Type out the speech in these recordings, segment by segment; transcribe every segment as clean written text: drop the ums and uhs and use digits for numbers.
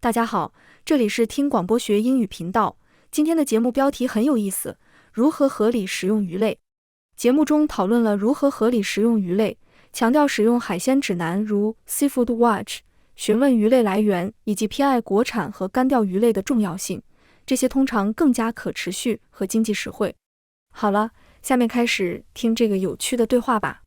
大家好，这里是听广播学英语频道。今天的节目标题很有意思，如何合理食用鱼类。节目中讨论了如何合理食用鱼类，强调使用海鲜指南如 Seafood Watch， 询问鱼类来源以及偏爱国产和竿钓鱼类的重要性，这些通常更加可持续和经济实惠。好了，下面开始听这个有趣的对话吧。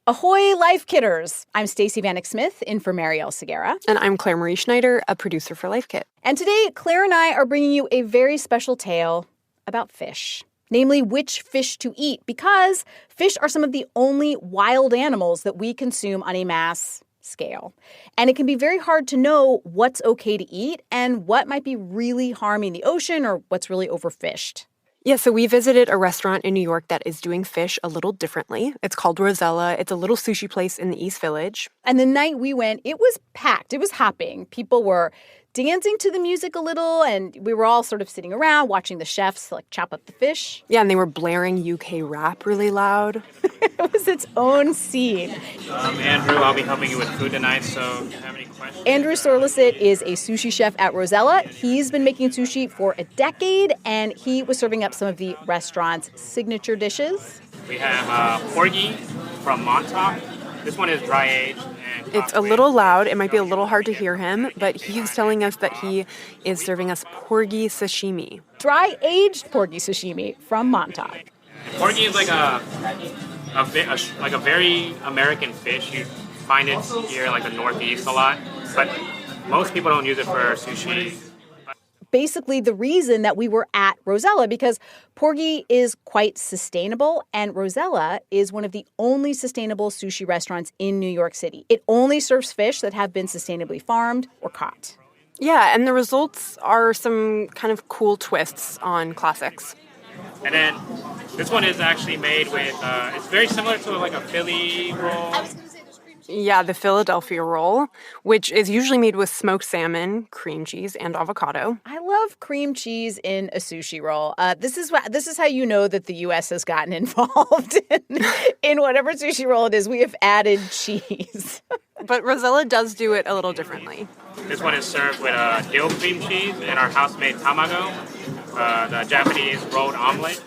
Ahoy, Life Kitters! I'm Stacey Vanek Smith, in for Marielle Segura. And I'm Claire Marie Schneider, a producer for Life Kit. And today, Claire and I are bringing you a very special tale about fish. Namely, which fish to eat, because fish are some of the only wild animals that we consume on a mass scale. And it can be very hard to know what's okay to eat and what might be really harming the ocean or what's really overfished. Yeah, so we visited a restaurant in New York that is doing fish a little differently. It's called Rosella. It's a little sushi place in the East Village. And the night we went, it was packed. It was hopping. People were dancing to the music a little, and we were all sort of sitting around watching the chefs chop up the fish. Yeah, and they were blaring UK rap really loud. It was its own scene. Andrew, I'll be helping you with food tonight, so if you have any questions... Andrew Sorlicet is a sushi chef at Rosella. He's been making sushi for a decade, and he was serving up some of the restaurant's signature dishes. We have Porgy from Montauk. This one is dry-aged. It's a little loud. It might be a little hard to hear him, but he is telling us that he is serving us Porgy sashimi. Dry-aged Porgy sashimi from Montauk. Porgy is like a very American fish. You find it here like the Northeast a lot, but most people don't use it for sushi. Basically the reason that we were at Rosella, because Porgy is quite sustainable, and Rosella is one of the only sustainable sushi restaurants in New York City. It only serves fish that have been sustainably farmed or caught. Yeah, and the results are some kind of cool twists on classics. And then this one is actually made with, it's very similar to like a Philly roll. Yeah, the Philadelphia roll, which is usually made with smoked salmon, cream cheese, and avocado. I love cream cheese in a sushi roll. This is how you know that the U.S. has gotten involved in whatever sushi roll it is. We have added cheese. But Rosella does do it a little differently. This one is served with dill cream cheese and our house-made tamago, the Japanese rolled omelet.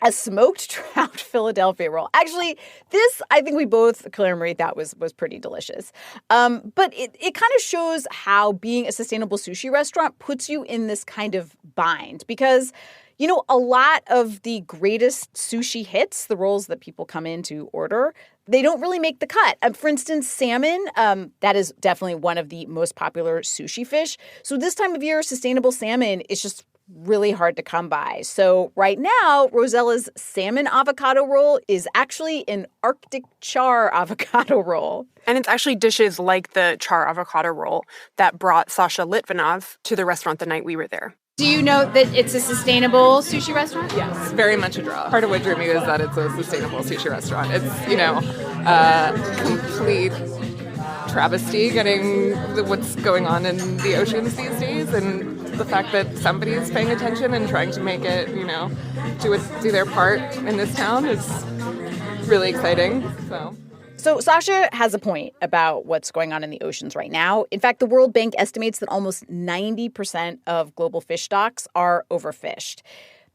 A smoked trout Philadelphia roll. Actually, this, I think we both, Claire and Marie, thought was pretty delicious. But it kind of shows how being a sustainable sushi restaurant puts you in this kind of bind. Because, you know, a lot of the greatest sushi hits, the rolls that people come in to order, they don't really make the cut. For instance, salmon, that is definitely one of the most popular sushi fish. So this time of year, sustainable salmon is just really hard to come by. So right now, Rosella's salmon avocado roll is actually an Arctic char avocado roll. And it's actually dishes like the char avocado roll that brought Sasha Litvinov to the restaurant the night we were there. Do you know that it's a sustainable sushi restaurant? Yes, very much a draw. Part of what drew me is that it's a sustainable sushi restaurant. It's, complete travesty getting what's going on in the oceans these days, and the fact that somebody's paying attention and trying to make it, do their part in this town is really exciting. So Sasha has a point about what's going on in the oceans right now. In fact, the World Bank estimates that almost 90% of global fish stocks are overfished.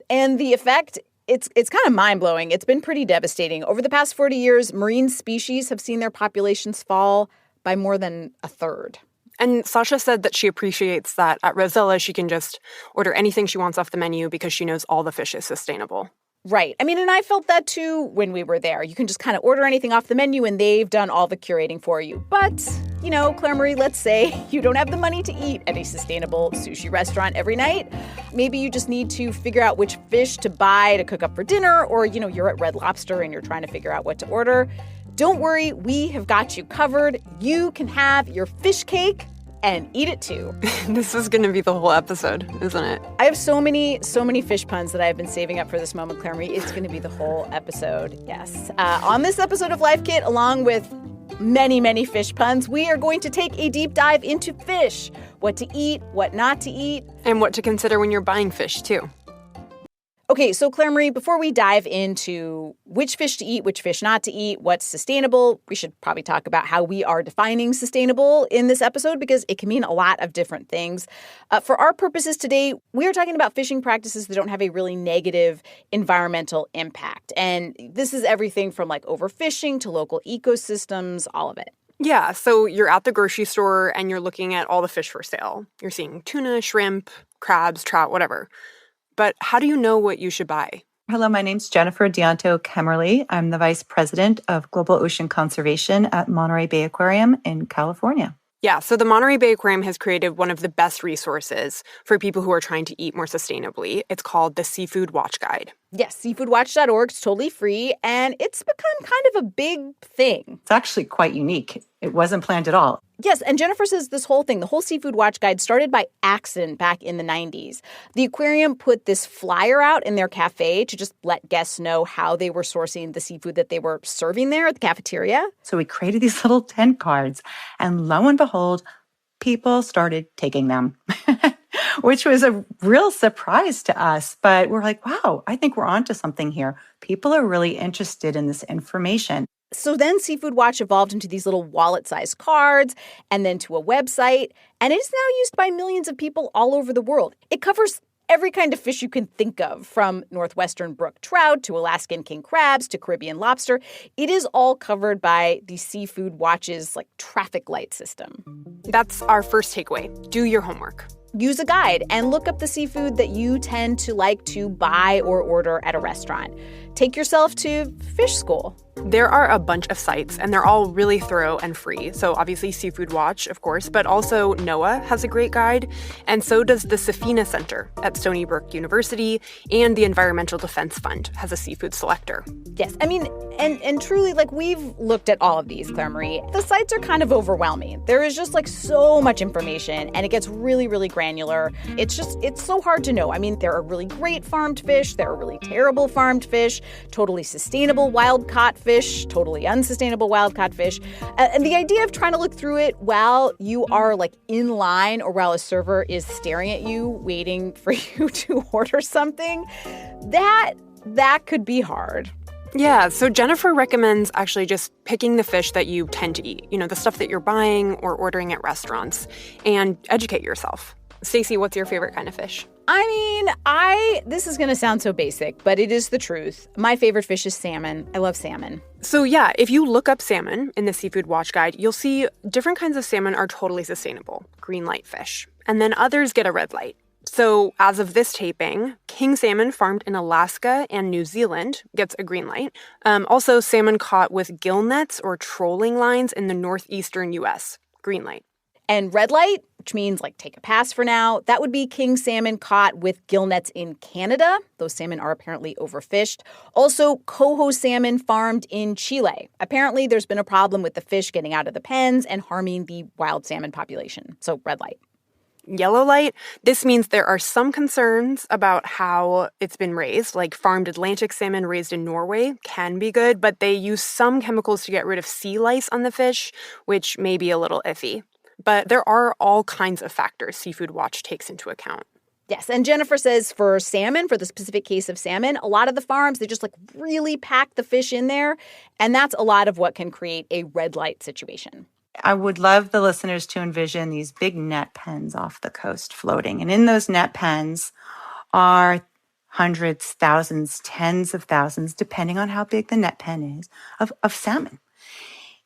And the effect, it's kind of mind-blowing. It's been pretty devastating. Over the past 40 years, marine species have seen their populations fall by more than a third. And Sasha said that she appreciates that at Rosella she can just order anything she wants off the menu because she knows all the fish is sustainable. Right. I mean, and I felt that too when we were there. You can just kind of order anything off the menu and they've done all the curating for you. But, Claire Marie, let's say you don't have the money to eat at a sustainable sushi restaurant every night. Maybe you just need to figure out which fish to buy to cook up for dinner, or, you're at Red Lobster and you're trying to figure out what to order. Don't worry, we have got you covered. You can have your fish cake and eat it too. This is going to be the whole episode, isn't it? I have so many fish puns that I've been saving up for this moment, Claire Marie. It's going to be the whole episode, yes. On this episode of Life Kit, along with many, many fish puns, we are going to take a deep dive into fish. What to eat, what not to eat. And what to consider when you're buying fish, too. Okay, so Claire Marie, before we dive into which fish to eat, which fish not to eat, what's sustainable, we should probably talk about how we are defining sustainable in this episode because it can mean a lot of different things. For our purposes today, we are talking about fishing practices that don't have a really negative environmental impact. And this is everything from like overfishing to local ecosystems, all of it. Yeah, so you're at the grocery store and you're looking at all the fish for sale. You're seeing tuna, shrimp, crabs, trout, whatever. But how do you know what you should buy? Hello, my name's Jennifer Dianto-Kemerly. I'm the Vice President of Global Ocean Conservation at Monterey Bay Aquarium in California. Yeah, so the Monterey Bay Aquarium has created one of the best resources for people who are trying to eat more sustainably. It's called the Seafood Watch Guide. Yes, seafoodwatch.org is totally free, and it's become kind of a big thing. It's actually quite unique. It wasn't planned at all. Yes, and Jennifer says this whole thing, the whole Seafood Watch Guide, started by accident back in the 90s. The aquarium put this flyer out in their cafe to just let guests know how they were sourcing the seafood that they were serving there at the cafeteria. So we created these little tent cards, and lo and behold, people started taking them, which was a real surprise to us. But we're like, wow, I think we're onto something here. People are really interested in this information. So then Seafood Watch evolved into these little wallet-sized cards and then to a website, and it is now used by millions of people all over the world. It covers every kind of fish you can think of, from northwestern brook trout to Alaskan king crabs to Caribbean lobster. It is all covered by the Seafood Watch's traffic light system. That's our first takeaway. Do your homework. Use a guide and look up the seafood that you tend to like to buy or order at a restaurant. Take yourself to fish school. There are a bunch of sites, and they're all really thorough and free. So obviously Seafood Watch, of course, but also NOAA has a great guide, and so does the Safina Center at Stony Brook University, and the Environmental Defense Fund has a seafood selector. Yes, I mean, and truly, we've looked at all of these, Claire Marie. The sites are kind of overwhelming. There is just so much information, and it gets really, really granular. It's so hard to know. I mean, there are really great farmed fish, there are really terrible farmed fish, totally sustainable wild-caught fish, totally unsustainable wild-caught fish. And the idea of trying to look through it while you are in line or while a server is staring at you, waiting for you to order something, that could be hard. Yeah, so Jennifer recommends actually just picking the fish that you tend to eat, the stuff that you're buying or ordering at restaurants, and educate yourself. Stacey, what's your favorite kind of fish? I mean, this is going to sound so basic, but it is the truth. My favorite fish is salmon. I love salmon. So yeah, if you look up salmon in the Seafood Watch Guide, you'll see different kinds of salmon are totally sustainable, green light fish, and then others get a red light. So as of this taping, king salmon farmed in Alaska and New Zealand gets a green light. Also, salmon caught with gill nets or trolling lines in the northeastern U.S., green light. And red light, which means take a pass for now, that would be king salmon caught with gill nets in Canada. Those salmon are apparently overfished. Also, Coho salmon farmed in Chile. Apparently, there's been a problem with the fish getting out of the pens and harming the wild salmon population. So red light. Yellow light, this means there are some concerns about how it's been raised, like farmed Atlantic salmon raised in Norway can be good, but they use some chemicals to get rid of sea lice on the fish, which may be a little iffy. But there are all kinds of factors Seafood Watch takes into account. Yes, and Jennifer says for salmon, for the specific case of salmon, a lot of the farms, they just really pack the fish in there, and that's a lot of what can create a red light situation. I would love the listeners to envision these big net pens off the coast floating. And in those net pens are hundreds, thousands, tens of thousands, depending on how big the net pen is, of salmon.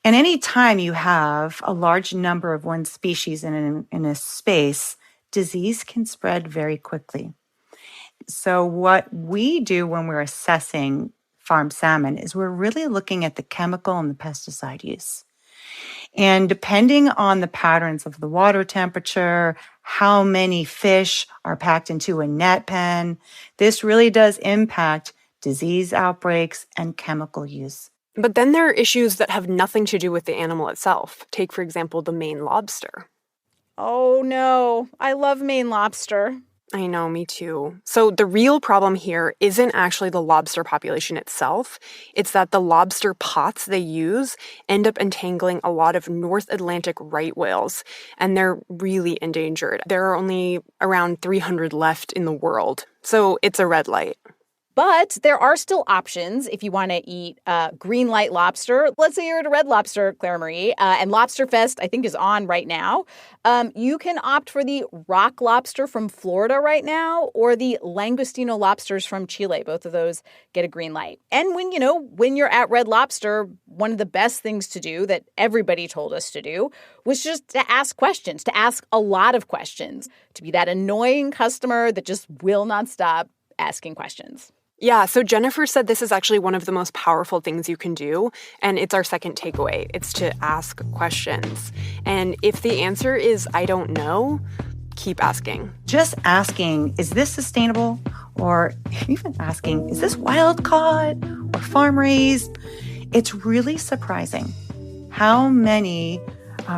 And any time you have a large number of one species in a space, disease can spread very quickly. So what we do when we're assessing farmed salmon is we're really looking at the chemical and the pesticide use. And depending on the patterns of the water temperature, how many fish are packed into a net pen, this really does impact disease outbreaks and chemical use. But then there are issues that have nothing to do with the animal itself. Take, for example, the Maine lobster. Oh, no. I love Maine lobster. I know, me too. So the real problem here isn't actually the lobster population itself. It's that the lobster pots they use end up entangling a lot of North Atlantic right whales, and they're really endangered. There are only around 300 left in the world. So it's a red light. But there are still options if you want to eat green light lobster. Let's say you're at a Red Lobster, Clara Marie, and Lobster Fest, I think, is on right now. You can opt for the rock lobster from Florida right now or the Langostino lobsters from Chile. Both of those get a green light. And when you're at Red Lobster, one of the best things to do that everybody told us to do was just to ask questions, to ask a lot of questions, to be that annoying customer that just will not stop asking questions. Yeah, so Jennifer said this is actually one of the most powerful things you can do, and it's our second takeaway. It's to ask questions. And if the answer is, I don't know, keep asking. Just asking, is this sustainable? Or even asking, is this wild caught or farm raised? It's really surprising how many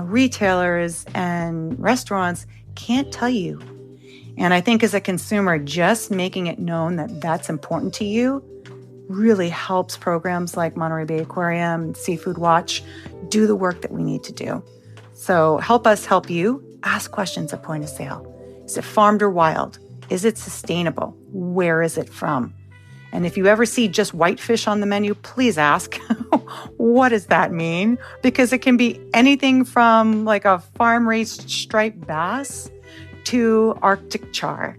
retailers and restaurants can't tell you. And I think as a consumer, just making it known that that's important to you really helps programs like Monterey Bay Aquarium, Seafood Watch do the work that we need to do. So help us help you. Ask questions at point of sale. Is it farmed or wild? Is it sustainable? Where is it from? And if you ever see just whitefish on the menu, please ask, what does that mean? Because it can be anything from like a farm-raised striped bass to Arctic char.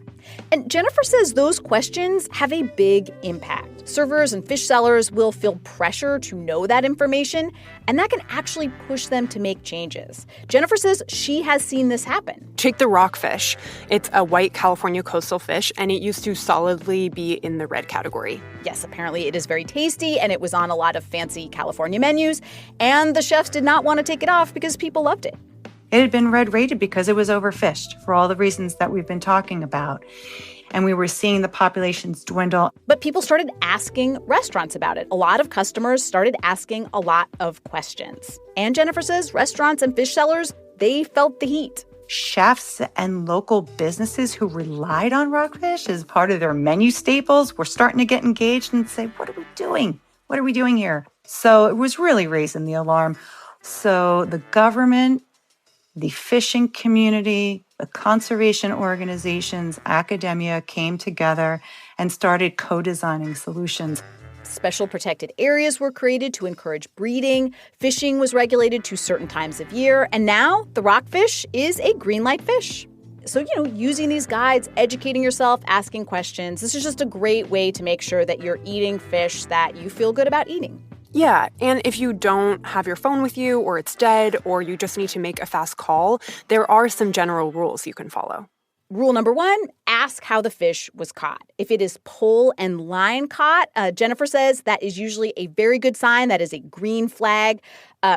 And Jennifer says those questions have a big impact. Servers and fish sellers will feel pressure to know that information, and that can actually push them to make changes. Jennifer says she has seen this happen. Take the rockfish. It's a white California coastal fish, and it used to solidly be in the red category. Yes, apparently it is very tasty, and it was on a lot of fancy California menus, and the chefs did not want to take it off because people loved it. It had been red rated because it was overfished for all the reasons that we've been talking about. And we were seeing the populations dwindle. But people started asking restaurants about it. A lot of customers started asking a lot of questions. And Jennifer says restaurants and fish sellers, they felt the heat. Chefs and local businesses who relied on rockfish as part of their menu staples were starting to get engaged and say, what are we doing? What are we doing here? So it was really raising the alarm. So the government, the fishing community, the conservation organizations, academia came together and started co-designing solutions. Special protected areas were created to encourage breeding. Fishing was regulated to certain times of year. And now the rockfish is a green light fish. So, using these guides, educating yourself, asking questions, this is just a great way to make sure that you're eating fish that you feel good about eating. Yeah, and if you don't have your phone with you, or it's dead, or you just need to make a fast call, there are some general rules you can follow. Rule number 1, ask how the fish was caught. If it is pole and line caught, Jennifer says that is usually a very good sign. That is a green flag.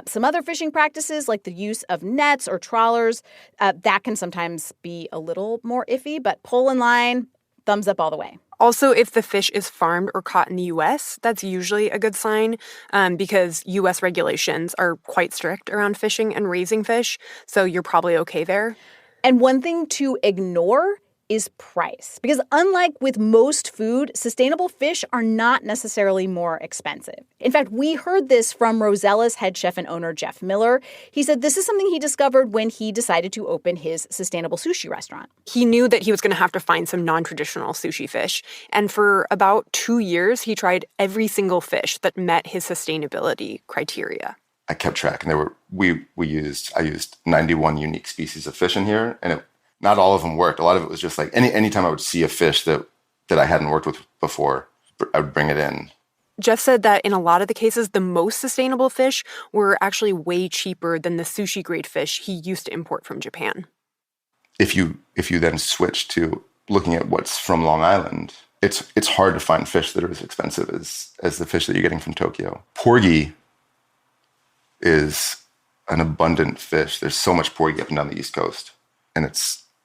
Some other fishing practices, like the use of nets or trawlers, that can sometimes be a little more iffy, but pole and line, thumbs up all the way. Also, if the fish is farmed or caught in the U.S., that's usually a good sign because U.S. regulations are quite strict around fishing and raising fish, so you're probably okay there. And one thing to ignore is price. Because unlike with most food, sustainable fish are not necessarily more expensive. In fact, we heard this from Rosella's head chef and owner, Jeff Miller. He said this is something he discovered when he decided to open his sustainable sushi restaurant. He knew that he was going to have to find some non-traditional sushi fish. And for about 2 years, he tried every single fish that met his sustainability criteria. I kept track, and I used 91 unique species of fish in here, and not all of them worked. A lot of it was just like anytime I would see a fish that I hadn't worked with before, I would bring it in. Jeff said that in a lot of the cases, the most sustainable fish were actually way cheaper than the sushi-grade fish he used to import from Japan. If you then switch to looking at what's from Long Island, it's hard to find fish that are as expensive as the fish that you're getting from Tokyo. Porgy is an abundant fish. There's so much porgy up and down the East Coast. And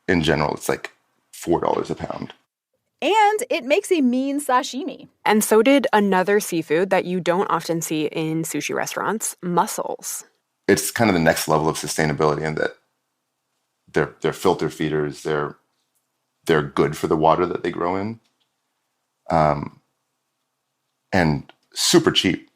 in general, it's like $4 a pound. And it makes a mean sashimi. And so did another seafood that you don't often see in sushi restaurants, mussels. It kind of the next level of sustainability in that they're filter feeders. They're good for the water that they grow in. And super cheap.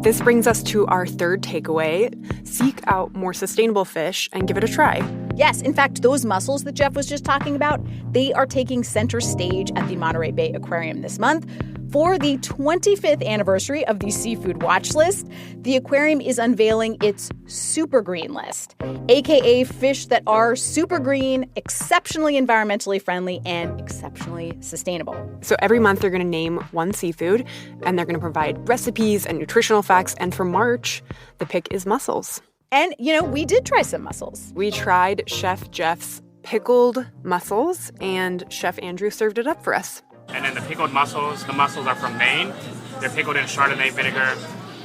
This brings us to our third takeaway. Seek out more sustainable fish and give it a try. Yes, in fact, those mussels that Jeff was just talking about, they are taking center stage at the Monterey Bay Aquarium this month. For the 25th anniversary of the Seafood Watch List, the aquarium is unveiling its Super Green List, aka fish that are super green, exceptionally environmentally friendly, and exceptionally sustainable. So every month they're going to name one seafood, and they're going to provide recipes and nutritional facts. And for March, the pick is mussels. And, we did try some mussels. We tried Chef Jeff's pickled mussels, and Chef Andrew served it up for us. And then the pickled mussels, the mussels are from Maine. They're pickled in Chardonnay vinegar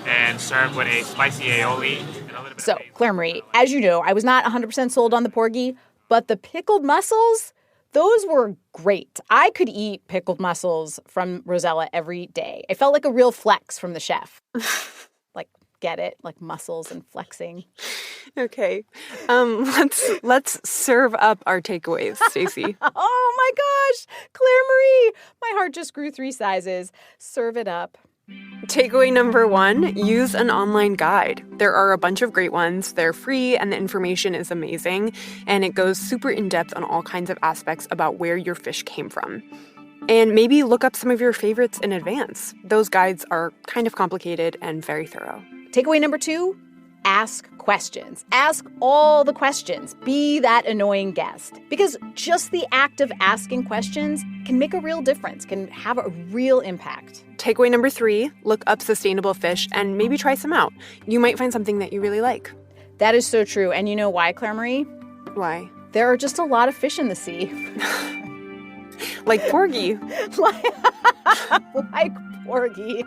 and served with a spicy aioli and a little bit So, of basil. Claire Marie, as you know, I was not 100% sold on the Porgy, but the pickled mussels, those were great. I could eat pickled mussels from Rosella every day. I felt like a real flex from the chef. Get it? Like muscles and flexing. Okay. Let's serve up our takeaways, Stacey. Oh my gosh, Claire Marie, my heart just grew 3 sizes. Serve it up. Takeaway number 1, use an online guide. There are a bunch of great ones. They're free and the information is amazing. And it goes super in-depth on all kinds of aspects about where your fish came from. And maybe look up some of your favorites in advance. Those guides are kind of complicated and very thorough. Takeaway number 2, ask questions. Ask all the questions. Be that annoying guest. Because just the act of asking questions can make a real difference, can have a real impact. Takeaway number 3, look up sustainable fish and maybe try some out. You might find something that you really like. That is so true. And you know why, Claire Marie? Why? There are just a lot of fish in the sea. Like Porgy. Like Porgy.